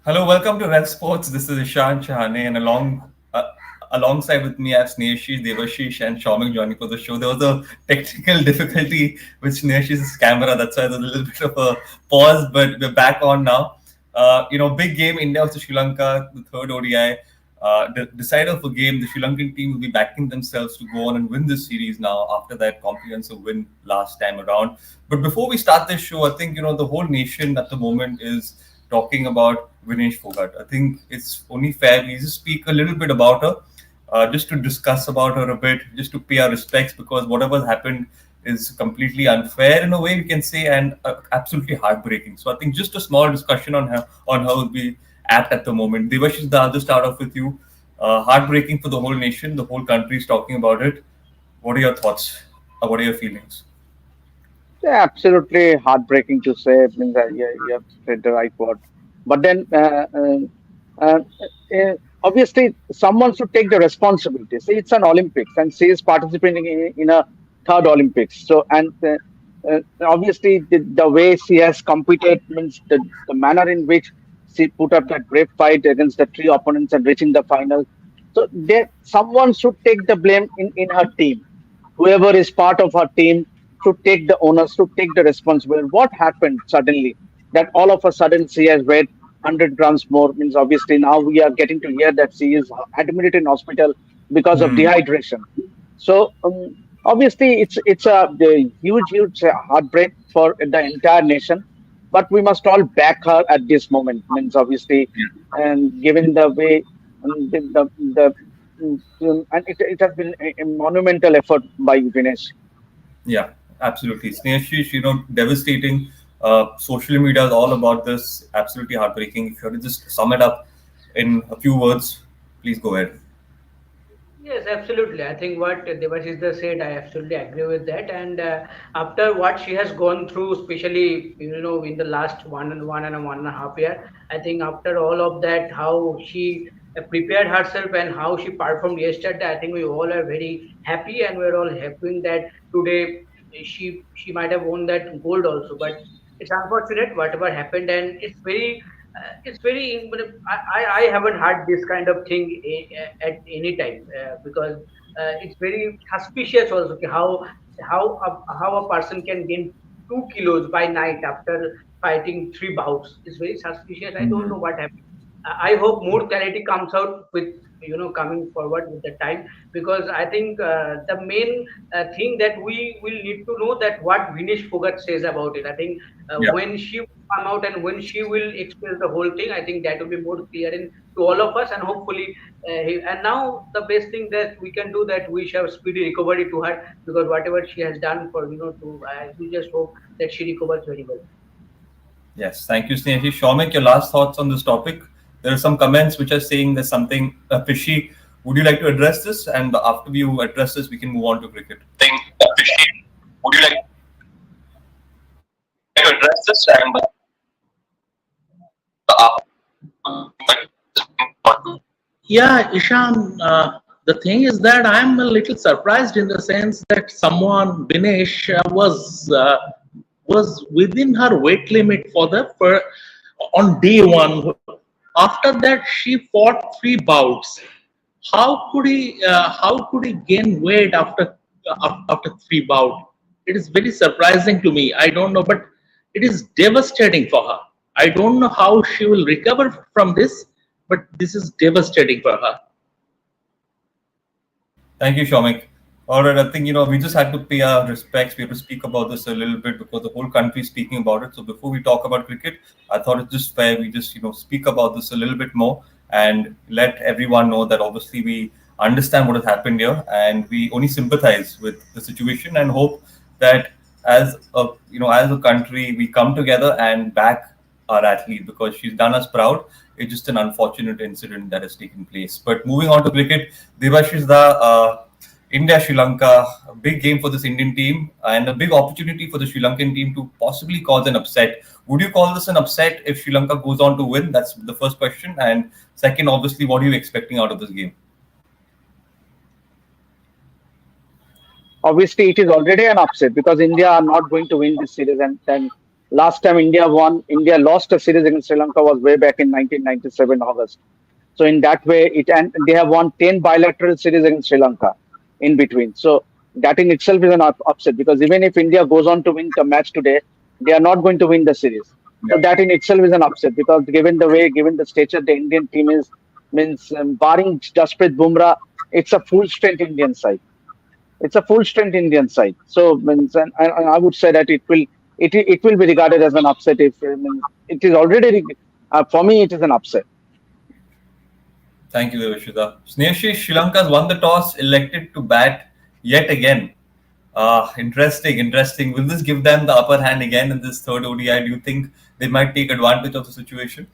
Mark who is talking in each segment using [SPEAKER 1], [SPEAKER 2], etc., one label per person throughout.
[SPEAKER 1] Hello, welcome to Red Sports. This is Ishan Chahane, and alongside with me, I have Snehashi, Devashish, and Shaumik joining for the show. There was a technical difficulty with Snehash's camera. That's why there's a little bit of a pause, but we're back on now. Big game, India versus Sri Lanka, the third ODI. The decider of the game, the Sri Lankan team will be backing themselves to go on and win this series now after that comprehensive win last time around. But before we start this show, I think the whole nation at the moment is talking about Vinesh Fogart. I think it's only fair we just speak a little bit about her, just to discuss about her a bit, just to pay our respects because whatever happened is completely unfair in a way we can say, and absolutely heartbreaking. So I think just a small discussion on her would be apt at the moment. Devash, the other start off with you. Heartbreaking for the whole nation. The whole country is talking about it. What are your thoughts? What are your feelings?
[SPEAKER 2] Yeah, absolutely heartbreaking to say. I mean, that, yeah, you have said the right word. But then, uh, obviously, someone should take the responsibility. See, it's an Olympics, and she is participating in a third Olympics. So, and obviously, the way she has competed means the manner in which she put up that great fight against the three opponents and reaching the final. So, there, someone should take the blame in her team. Whoever is part of her team should take the onus, should take the responsibility. What happened suddenly that all of a sudden she has weighed 100 grams more? Means obviously now we are getting to hear that she is admitted in hospital because of
[SPEAKER 1] Hmm.
[SPEAKER 2] dehydration. So obviously it's the huge heartbreak for the entire nation. But we must all back her at this moment. Means obviously, and given the way and it has been a monumental effort by Vinesh.
[SPEAKER 1] Yeah, absolutely. Snehashi, devastating. Social media is all about this. Absolutely heartbreaking. If you were to just sum it up in a few words, please go ahead.
[SPEAKER 3] Yes, absolutely. I think what Devashishda said, I absolutely agree with that. And after what she has gone through, especially in the last one and a half year, I think after all of that, how she prepared herself and how she performed yesterday, I think we all are very happy and we're all happy that today she might have won that gold also. But it's unfortunate whatever happened, and it's very but I haven't had this kind of thing at any time because it's very suspicious also how a person can gain 2 kilos by night after fighting three bouts. It's very suspicious. I don't know what happened. I hope more clarity comes out with coming forward with the time, because I think the main thing that we will need to know that what Vinesh Fogart says about it. I think
[SPEAKER 1] Yeah.
[SPEAKER 3] when she will come out and when she will express the whole thing, I think that will be more clear to all of us, and hopefully and now the best thing that we can do, that we shall speedy recovery to her, because whatever she has done for to we just hope that she recovers very well.
[SPEAKER 1] Yes, thank you, Snehashi. Shaumik, your last thoughts on this topic. There are some comments which are saying there's something fishy. Would you like to address this? And after you address this, we can move on to cricket.
[SPEAKER 4] Think fishy. Would you like to address this? And
[SPEAKER 5] Yeah, Ishan, the thing is that I'm a little surprised in the sense that someone, Dinesh, was within her weight limit for on day one. After that, she fought three bouts. How could he gain weight after three bouts? It is very surprising to me. I don't know, but it is devastating for her. I don't know how she will recover from this, but this is devastating for her.
[SPEAKER 1] Thank you, Shaumik. All right, I think we just had to pay our respects. We have to speak about this a little bit because the whole country is speaking about it. So before we talk about cricket, I thought it's just fair we just speak about this a little bit more and let everyone know that obviously we understand what has happened here and we only sympathize with the situation and hope that as a country we come together and back our athlete because she's done us proud. It's just an unfortunate incident that has taken place. But moving on to cricket, Devashish, India Sri Lanka, a big game for this Indian team and a big opportunity for the Sri Lankan team to possibly cause an upset. Would you call this an upset if Sri Lanka goes on to win? That's the first question. And second, obviously, what are you expecting out of this game?
[SPEAKER 2] Obviously it is already an upset because India are not going to win this series, and then Last time India lost a series against Sri Lanka was way back in 1997 August. So in that way, and they have won 10 bilateral series against Sri Lanka in between. So that in itself is an upset, because even if India goes on to win the match today, they are not going to win the series. So
[SPEAKER 1] Yeah.
[SPEAKER 2] that in itself is an upset, because given the stature the Indian team is, means barring Jasprit Bumrah, it's a full strength Indian side. It's a full strength Indian side. So means, and I would say that it will be regarded as an upset if it is already for me it is an upset.
[SPEAKER 1] Thank you, Devashita. Snehashi, Sri Lanka's won the toss, elected to bat yet again. Interesting, interesting. Will this give them the upper hand again in this third ODI? Do you think they might take advantage of the situation?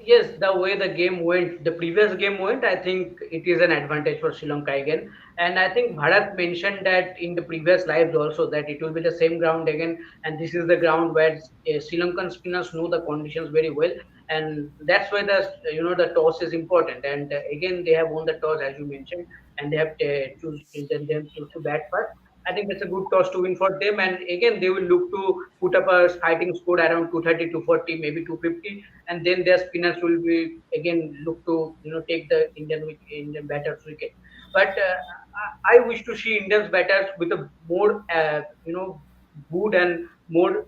[SPEAKER 3] Yes, the way the game went, the previous game went, I think it is an advantage for Sri Lanka again. And I think Bharat mentioned that in the previous lives also, that it will be the same ground again, and this is the ground where Sri Lankan spinners know the conditions very well, and that's why the toss is important. And again, they have won the toss as you mentioned, and they have choose to bat first. I think that's a good toss to win for them. And again, they will look to put up a fighting score around 230, 240, maybe 250, and then their spinners will be again look to take the Indian batters wicket. But I wish to see Indians batters with a more good and more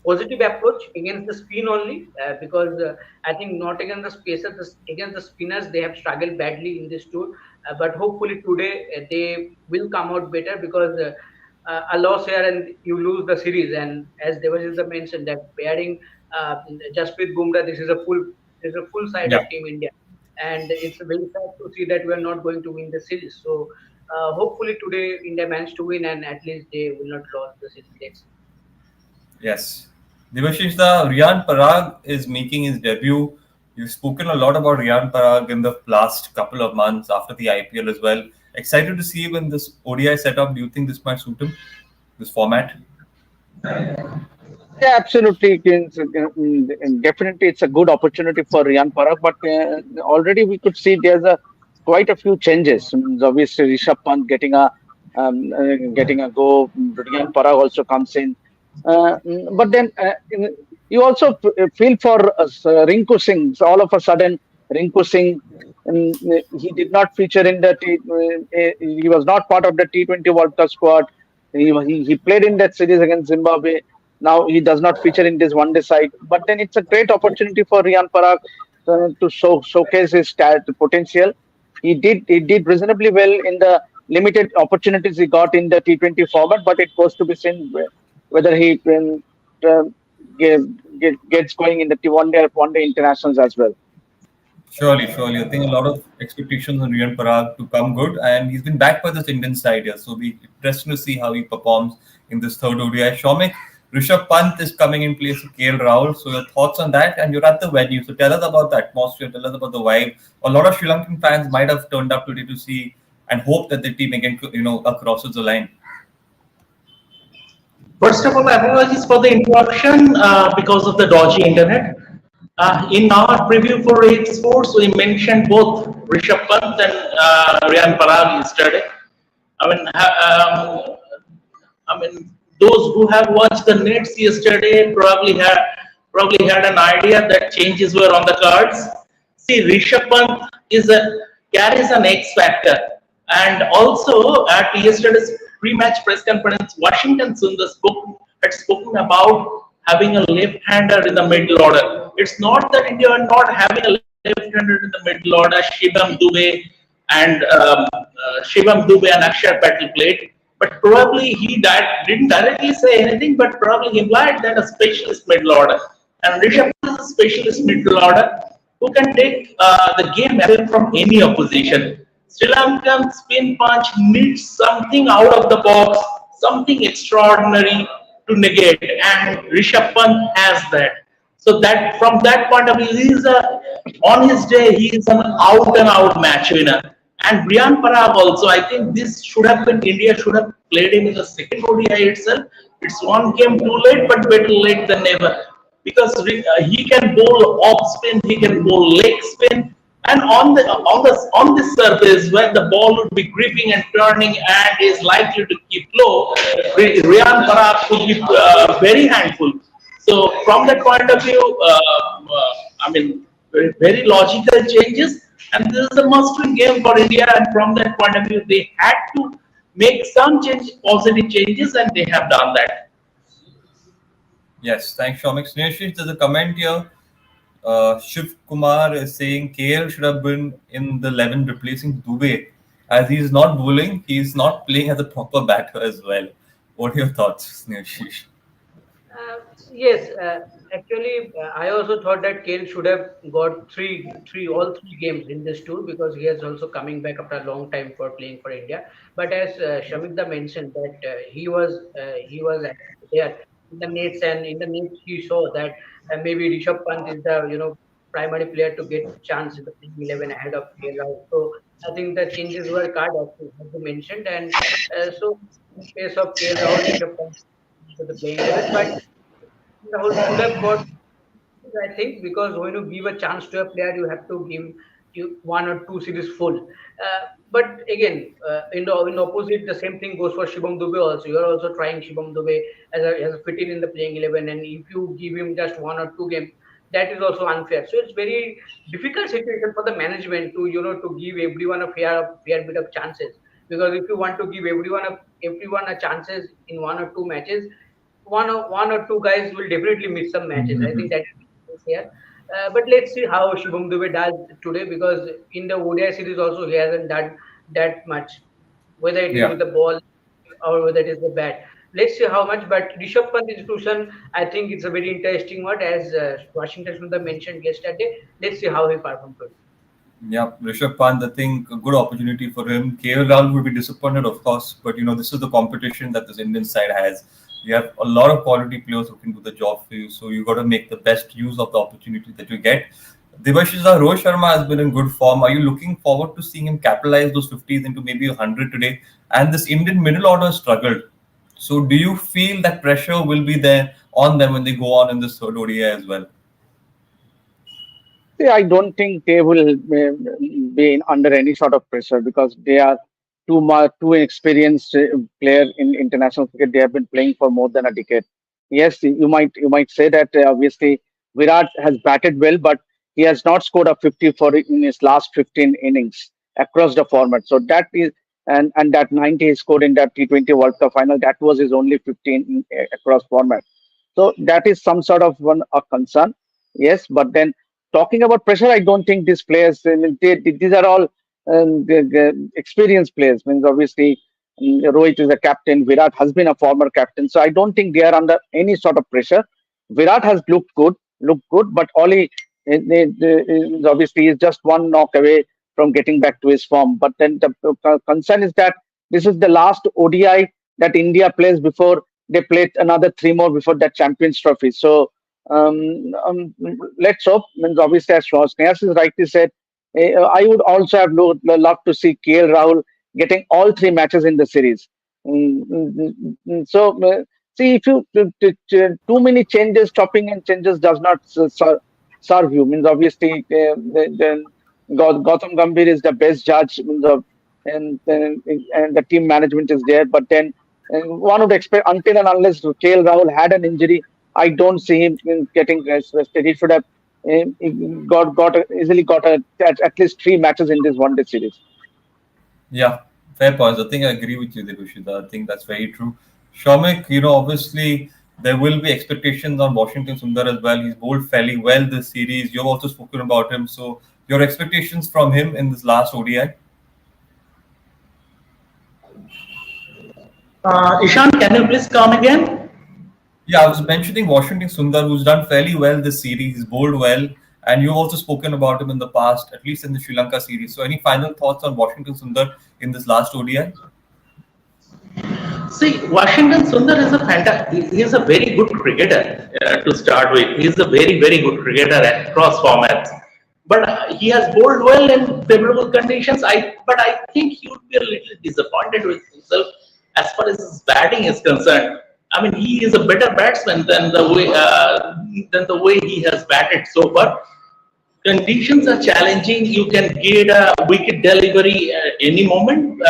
[SPEAKER 3] positive approach against the spin only, because I think not against the spacers, against the spinners they have struggled badly in this tour. But hopefully today they will come out better, because a loss here and you lose the series. And as Devajita mentioned, that pairing Jasprit Bumrah, this is a full
[SPEAKER 1] Yeah.
[SPEAKER 3] sided team India, and it's very sad to see that we are not going to win the series. So hopefully today India managed to win, and at least they will not lose the series. Let's see.
[SPEAKER 1] Yes. Devashish, the Riyan Parag is making his debut. You've spoken a lot about Riyan Parag in the last couple of months after the IPL as well. Excited to see him in this ODI setup. Do you think this might suit him, this format?
[SPEAKER 2] Yeah, absolutely. Definitely, it's a good opportunity for Riyan Parag, but already we could see there's a quite a few changes. Obviously, Rishabh Pant getting a go. Riyan Parag also comes in, but then you also feel for Rinku Singh. So all of a sudden, Rinku Singh, he did not feature in the he was not part of the T20 World Cup squad. He played in that series against Zimbabwe. Now he does not feature in this one day side, but then it's a great opportunity for Riyan Parag to showcase his potential. He did reasonably well in the limited opportunities he got in the T20 format, but it was to be seen whether he uh, gets going in the one day internationals as well.
[SPEAKER 1] Surely, surely. I think a lot of expectations on Riyan Parag to come good, and he's been backed by this Indian side here. So be interesting to see how he performs in this third ODI. Shomik, Rishabh Pant is coming in place of KL Rahul. So your thoughts on that? And you're at the venue, so tell us about the atmosphere, tell us about the vibe. A lot of Sri Lankan fans might have turned up today to see and hope that the team again, crosses the line.
[SPEAKER 5] First of all, apologies for the interruption because of the dodgy internet. In our preview for Eight Sports, we mentioned both Rishabh Pant and Riyan Parag yesterday. I mean, those who have watched the nets yesterday probably had an idea that changes were on the cards. See, Rishabh Pant carries an X factor, and also at yesterday's pre-match press conference, Washington Sundar had spoken about having a left-hander in the middle order. It's not that India are not having a left-hander in the middle order. Shivam Dube and Akshar Patel played, but probably he didn't directly say anything, but probably implied that a specialist middle order. And Rishabh is a specialist middle order who can take the game away from any opposition. Sri Lankan spin punch needs something out of the box, something extraordinary to negate, and Rishabh Pant has that. So that from that point of view, on his day he is an out and out match winner. And Riyan Parag also, I think this should have been India should have played him in the second ODI itself. It's one game too late, but better late than never. Because he can bowl off spin, he can bowl leg spin, And on this surface, when the ball would be gripping and turning and is likely to keep low, Ryan Parag could be very handful. So from that point of view, I mean, very logical changes, and this is a must-win game for India. And from that point of view, they had to make some positive changes, and they have done that.
[SPEAKER 1] Yes, thanks, Shomik. Snehashi, there's a comment here. Shiv Kumar is saying KL should have been in the 11 replacing Dubey. As he's not bowling, he's not playing as a proper batter as well. What are your thoughts, Snehashi?
[SPEAKER 3] Yes, actually, I also thought that Kane should have got all three games in this tour because he is also coming back after a long time for playing for India. But as Shamikda mentioned that he was there in the nets, and in the nets he saw that maybe Rishabh Pant is the primary player to get chance in the playing 11 ahead of KL. So I think the changes were card as you mentioned, and so in case of KL Rahul, Rishabh Pant to the playing 11, but Rahul should have got, I think, because when you give a chance to a player, you have to give you one or two series full. But again, in the opposite, the same thing goes for Shubham Dubey also. You are also trying Shubham Dubey as a fit in the playing 11, and if you give him just one or two games, that is also unfair. So it's very difficult situation for the management to to give everyone a fair bit of chances. Because if you want to give everyone a chances in one or two matches, one or two guys will definitely miss some matches. I think that is here. But let's see how Shubham Dubey does today because in the ODI series also he hasn't done that much, whether it is
[SPEAKER 1] Yeah.
[SPEAKER 3] with the ball or whether it is the bat. Let's see how much. But Rishabh Pant institution, I think it's a very interesting one as Washington Sundar mentioned yesterday. Let's see how he performs today.
[SPEAKER 1] Yeah, Rishabh Pant, I think a good opportunity for him. KL Rahul would be disappointed, of course, but this is the competition that this Indian side has. You have a lot of quality players who can do the job for you, so you got to make the best use of the opportunity that you get. Devashiza, Rohit Sharma has been in good form. Are you looking forward to seeing him capitalize those 50s into maybe 100 today? And this Indian middle order has struggled. So, do you feel that pressure will be there on them when they go on in this third ODI as well?
[SPEAKER 2] See, I don't think they will be under any sort of pressure because they are too experienced player in international cricket. They have been playing for more than a decade. Yes, you might say that obviously Virat has batted well, but he has not scored a 50 for in his last 15 innings across the format. So that is and that 90 he scored in that T20 World Cup final. That was his only 15 across format. So that is some sort of one a concern. Yes, but then talking about pressure, I don't think these players. I mean, these are all experienced players. Means obviously, Rohit is a captain. Virat has been a former captain, so I don't think they are under any sort of pressure. Virat has looked good, but Oli obviously is just one knock away from getting back to his form. But then the concern is that this is the last ODI that India plays before they play another three more before that Champions Trophy. So let's hope. Means obviously, as Sneha is rightly said, I would also have loved to see KL Rahul getting all three matches in the series. So see, if you too many changes, chopping and changes does not serve you. Means obviously, then Gautam Gambhir is the best judge. Means and the team management is there, but then one would expect until and unless KL Rahul had an injury, I don't see him getting rested. He should have easily got at least three matches in this one day series.
[SPEAKER 1] Yeah, fair points. I think I agree with you, Debushita. I think that's very true. Shomik, obviously there will be expectations on Washington Sundar as well. He's bowled fairly well this series. You've also spoken about him. So your expectations from him in this last ODI?
[SPEAKER 5] Ishan, can you please come again?
[SPEAKER 1] Yeah, I was mentioning Washington Sundar, who's done fairly well this series. He's bowled well, and you've also spoken about him in the past, at least in the Sri Lanka series. So, any final thoughts on Washington Sundar in this last ODI?
[SPEAKER 5] See, Washington Sundar is a fantastic. He is a very good cricketer to start with. He is a very good cricketer across formats. But he has bowled well in favorable conditions. But I think he would be a little disappointed with himself as far as his batting is concerned. I mean, he is a better batsman than the way he has batted so far. conditions are challenging. You can get a wicket delivery any moment.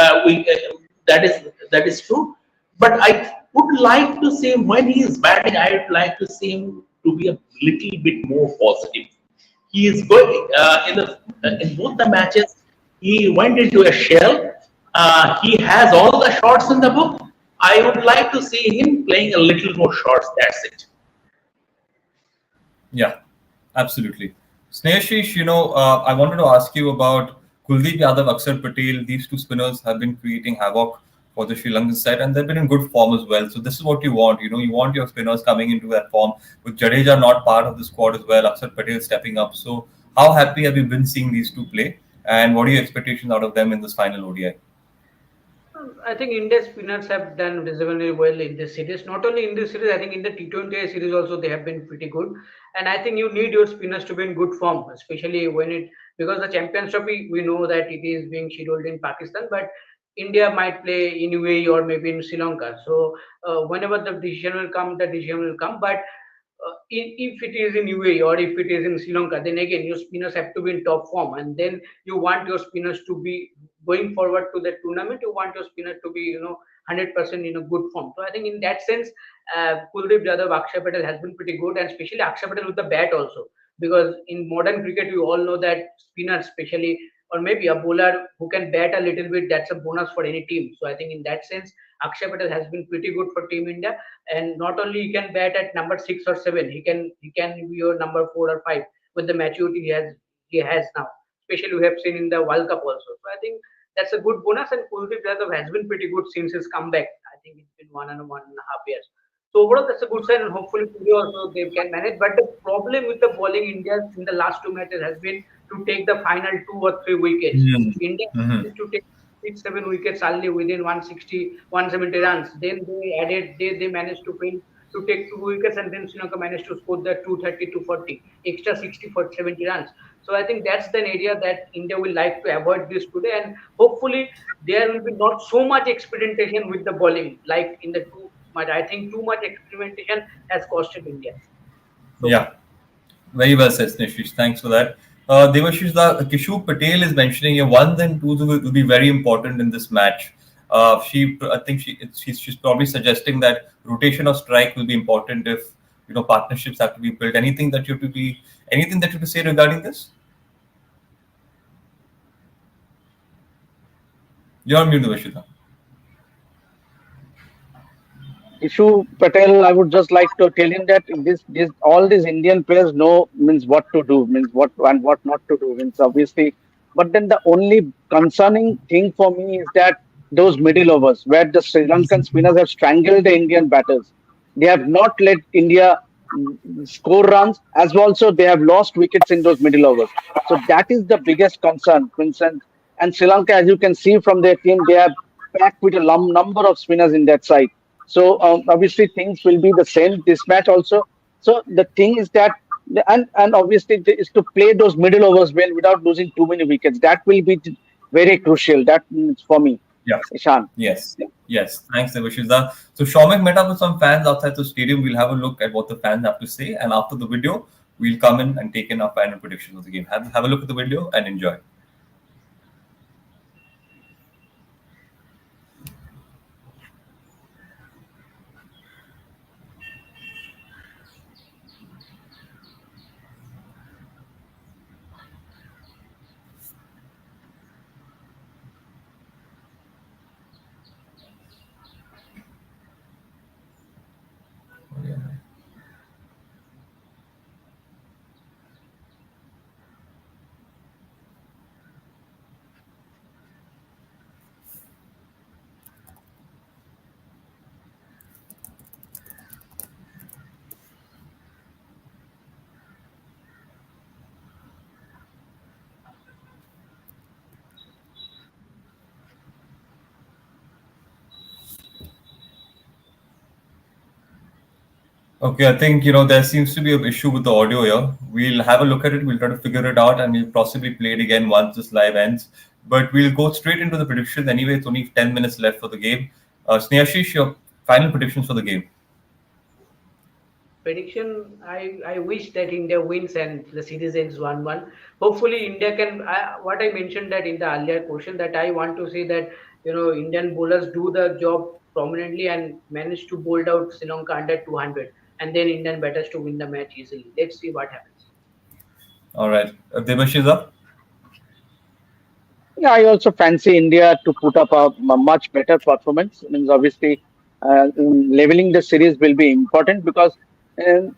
[SPEAKER 5] That is true. But I would like to see him when he is batting. I would like to see him to be a little bit more positive. He is going in both the matches. He went into a shell. He has all the shots in the book. I would like to see him playing a little more shots. That's it.
[SPEAKER 1] Yeah, absolutely. Snehashish, I wanted to ask you about Kuldeep Yadav, Akshar Patel. These two spinners have been creating havoc for the Sri Lankan side, and they've been in good form as well. So this is what you want. You want your spinners coming into that form. With Jadeja not part of the squad as well, Akshar Patel stepping up. So how happy have you been seeing these two play, and what are your expectations out of them in this final ODI?
[SPEAKER 3] I think India's spinners have done reasonably well in this series. Not only in this series, I think in the T20 series also they have been pretty good. And I think you need your spinners to be in good form, especially when it because the Champions Trophy we know that it is being scheduled in Pakistan, but India might play in UAE or maybe in Sri Lanka. So whenever the decision will come, the decision will come. But if it is in UAE or if it is in Sri Lanka, then again your spinners have to be in top form, and then you want your spinners to be going forward to the tournament. You want your spinner to be 100% in a good form. So I think in that sense, Kuldeep Yadav, Akshay Patel has been pretty good, and especially Akshay Patel with the bat also, because in modern cricket we all know that spinners, especially or maybe a bowler who can bat a little bit, that's a bonus for any team. So I think in that sense, Akshay Patel has been pretty good for Team India, and not only he can bat at number 6 or 7, he can be your number 4 or 5 with the maturity he has now. Especially we have seen in the World Cup also. So I think that's a good bonus, and Kuldeep Yadav has been pretty good since his comeback. I think it's been 1 and 1.5 years. So overall, that's a good sign, and hopefully today also they can manage. But the problem with the bowling India in the last two matches has been to take the final 2 or 3 wickets. India
[SPEAKER 1] Mm-hmm.
[SPEAKER 3] used to take 6, 7 wickets only within 160, 170 runs. Then they managed to take 2 wickets, and then Sri Lanka managed to score the 230, 240, extra 60 for 70 runs. So I think that's the area that India will like to avoid this today, and hopefully there will be not so much experimentation with the bowling like in the two much. I think too much experimentation has costed India. So
[SPEAKER 1] Yeah. Very well said, Nishish. Thanks for that. Devashish, Kishu Patel is mentioning your ones and twos will be very important in this match. I think she's probably suggesting that rotation of strike will be important if partnerships have to be built. Anything that you have to say regarding this? You're on mute, Devashita.
[SPEAKER 2] Ishu Patel, I would just like to tell him that this all these Indian players know means what to do, means what and what not to do, means obviously. But then the only concerning thing for me is that those middle overs where the Sri Lankan spinners have strangled the Indian batters. They have not let India score runs, as also they have lost wickets in those middle overs. So that is the biggest concern. And Sri Lanka, as you can see from their team, they have packed with a number of spinners in that side. So obviously things will be the same this match also. So the thing is that and obviously is to play those middle overs well without losing too many wickets. That will be very crucial. That means for me,
[SPEAKER 1] Yeah.
[SPEAKER 2] Ishan.
[SPEAKER 1] Yes. Yes. Thanks, Devashita. So Shaumek met up with some fans outside the stadium. We'll have a look at what the fans have to say, and after the video, we'll come in and take in our final predictions of the game. Have a look at the video and enjoy. Okay, I think there seems to be an issue with the audio here. We'll have a look at it. We'll try to figure it out, and we'll possibly play it again once this live ends. But we'll go straight into the predictions anyway. It's only 10 minutes left for the game. Snehashish, your final predictions for the game.
[SPEAKER 3] prediction, I wish that India wins and the series ends 1-1. Hopefully, India can. What I mentioned that in the earlier question, that I want to see that Indian bowlers do the job prominently and manage to bowl out Sri Lanka under 200, and then Indian batters to win the match easily. Let's see what happens.
[SPEAKER 1] All right. Debash is up.
[SPEAKER 2] Yeah, I also fancy India to put up a much better performance. Means obviously, leveling the series will be important because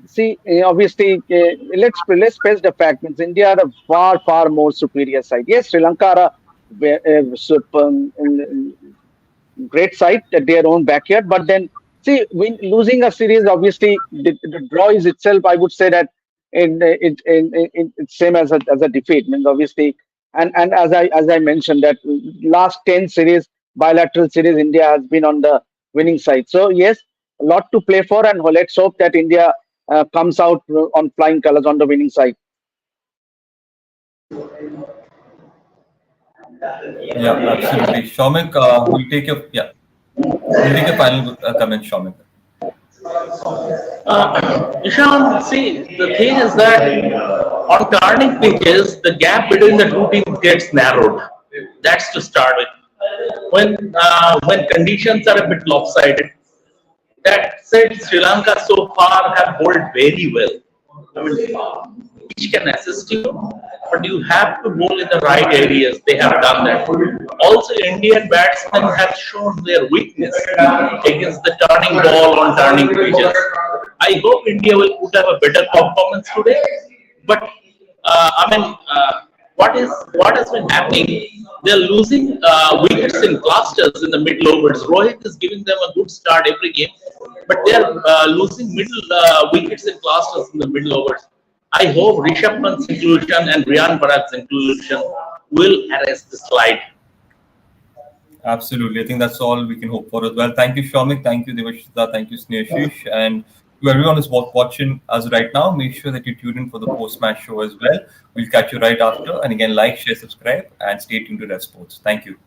[SPEAKER 2] see, obviously, let's face the fact means India are a far more superior side. Yes, Sri Lanka are great side at their own backyard. But then, see, when losing a series, obviously, the draw is itself. I would say that it's same as a defeat. Means obviously, and as I mentioned that last 10 series bilateral series, India has been on the winning side. So yes, a lot to play for, and let's hope that India comes out on flying colors on the winning side.
[SPEAKER 1] Yeah, absolutely. Shomik, we'll take your final comment, Shomik.
[SPEAKER 5] Ishan, see, the thing is that on turning pitches, the gap between the two teams gets narrowed. That's to start with. When conditions are a bit lopsided, that said, Sri Lanka so far have bowled very well. I mean, each can assist you, but you have to bowl in the right areas. They have done that. Also, Indian batsmen have shown their weakness against the turning ball on turning pitches. I hope India will put up a better performance today. But what has been happening? They're losing wickets in clusters in the middle overs. Rohit is giving them a good start every game, but they're losing middle wickets in clusters in the middle overs. I hope Rishabh Pant's inclusion and Riyan Parag's inclusion will arrest the slide.
[SPEAKER 1] Absolutely. I think that's all we can hope for as well. Thank you, Shomik. Thank you, Devashita. Thank you, Snehashish. And to everyone who's watching us right now, make sure that you tune in for the post-match show as well. We'll catch you right after. And again, like, share, subscribe, and stay tuned to Red Sports. Thank you.